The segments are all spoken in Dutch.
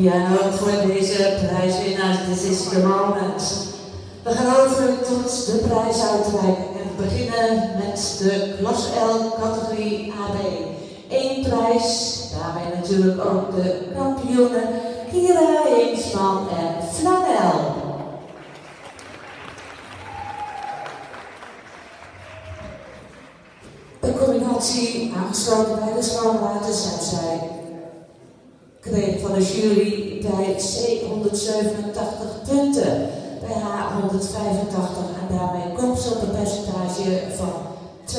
Ja, en ook voor deze prijswinnaars, dit is the moment. We gaan over tot de prijsuitreiking en we beginnen met de klas L categorie AB. 1 prijs, daarbij natuurlijk ook de kampioenen Kira Heemsman en Flanel. Een combinatie aangesloten bij de schoonwaters en zij kreeg van de jury bij C 187 punten, bij H 185 en daarmee komt ze op een percentage van 62%.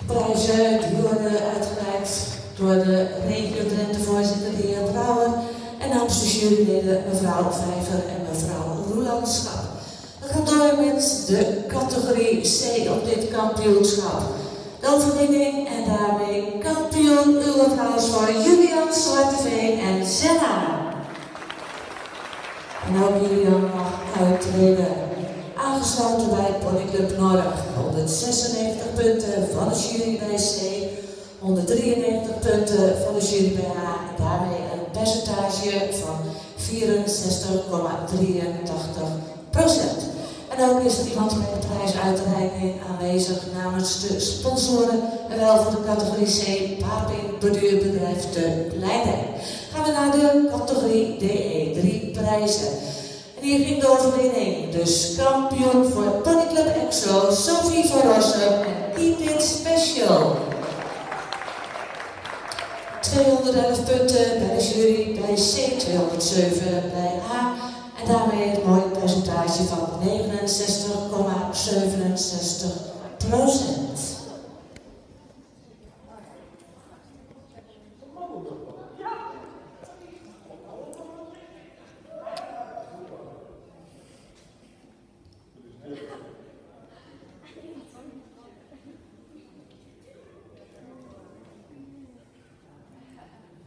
Prijzen die worden uitgereikt door de regio Drenthe-voorzitter de heer Brouwer en namens de juryleden mevrouw Vijver en mevrouw Roelandschap. We gaan door met de categorie C op dit kampioenschap. De overwinning en daarmee kampioen. Uw applaus voor Julian Zwarteveen en Senna. En ook Julian mag uittreden. Aangesloten bij Ponyclub Norg. 196 punten van de jury bij C. 193 punten van de jury bij H. En daarmee een percentage van 64,83%. En ook is er iemand bij de prijsuitreiking aanwezig namens de sponsoren en wel van de categorie C, Paping Borduurbedrijf de Leidijk. Gaan we naar de categorie DE, 3 prijzen. En hier ging de overwinning, dus kampioen voor Ponyclub Exo, Sophie van Rossum en Keep It Special. 211 punten bij de jury, bij C 207 bij A. En daarmee het mooie percentage van 69,67%.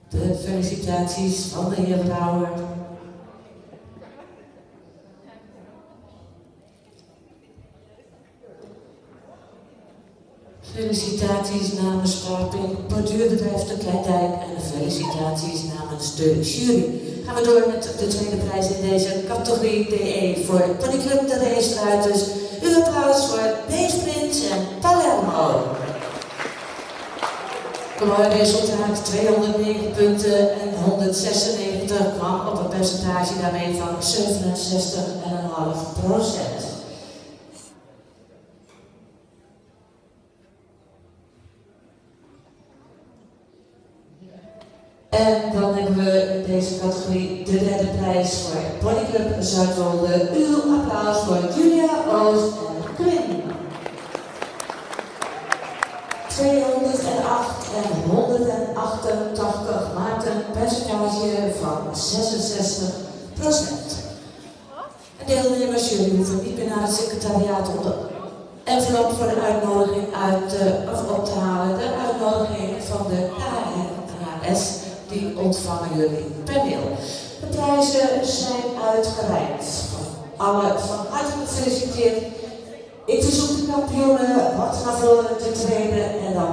De felicitaties van de heer Brouwer. Felicitaties namens Paping Borduurbedrijf de Kleindijk en de felicitaties namens de jury. Gaan we door met de tweede prijs in deze categorie DE voor Ponyclub de Raceruiters. Uw applaus voor Dave Prins en Palermo. Mooi resultaat, 209 punten en 196 kwam op een percentage daarmee van 67,5%. En dan hebben we in deze categorie de derde prijs voor Ponyclub Zuidwolde. Uw applaus voor Julia Oost en Quinn. 208 en 188 maakt een percentage van 66%. En deelnemers, jullie hoeven niet meer naar het secretariaat om de envelop voor de uitnodiging op te halen. De uitnodiging van de KNHS, die ontvangen jullie per mail. De prijzen zijn uitgereikt. Alle van harte gefeliciteerd. Ik verzoek de kampioenen wat naar voren te treden en dan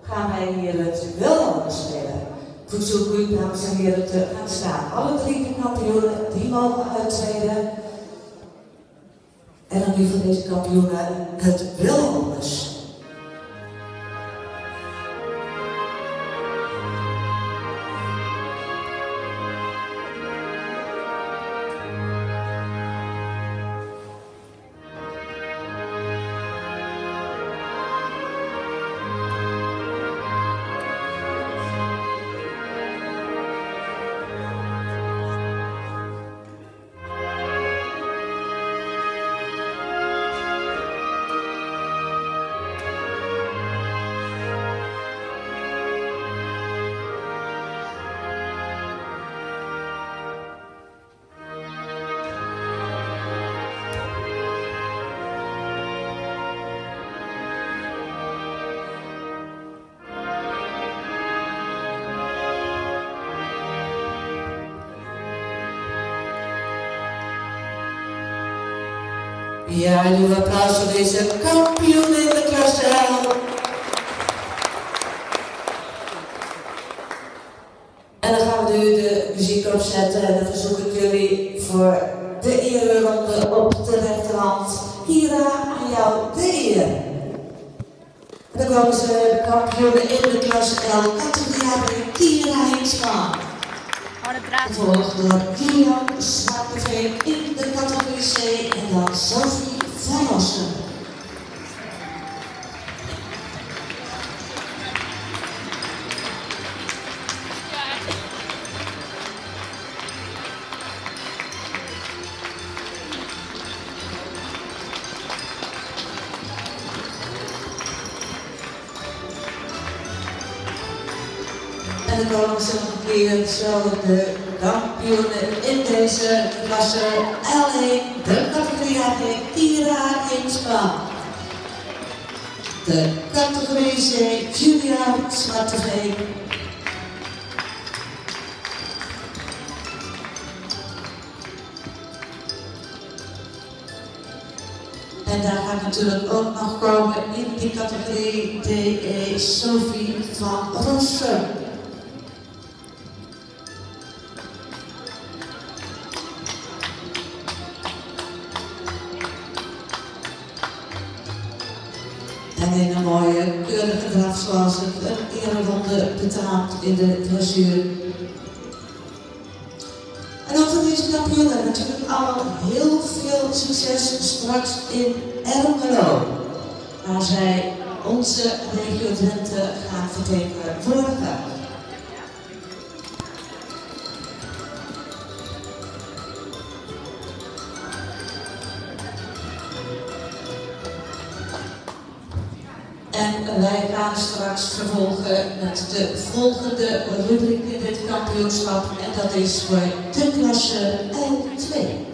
gaan wij hier het Wilhelm spelen. Ik verzoek u, dames en heren, te gaan staan. Alle 3 kampioenen die mogen uittreden. En dan nu voor deze kampioenen het Wilhelmus. Ja, en uw applaus voor deze kampioen in de klasse L. erop zetten en dan verzoek ik jullie voor de ereronde op de rechterhand. Kira, aan jou de eer. En dan komen ze de kampioenen in de klas L, categorie Kira Hinsma. Gevolgd door Kilian Zwarteveen in de categorie C en dan Sophie van Ossen. En dan komen ze nog een keer zo de kampioenen in deze klasse L1, de categorie A1, Kira Hinsma. De categorie C, Julian Zwarteveen. En daar gaat natuurlijk ook nog komen in die categorie DE Sophie van Rossum. En in een mooie, keurige draf zoals het een ereronde betaamt in de dressuur. En ook voor deze kampioenen natuurlijk al heel veel succes straks in Ermelo, waar zij onze regio Drenthe gaan vertegenwoordigen. En wij gaan straks vervolgen met de volgende rubriek in dit kampioenschap en dat is voor de klasse L2.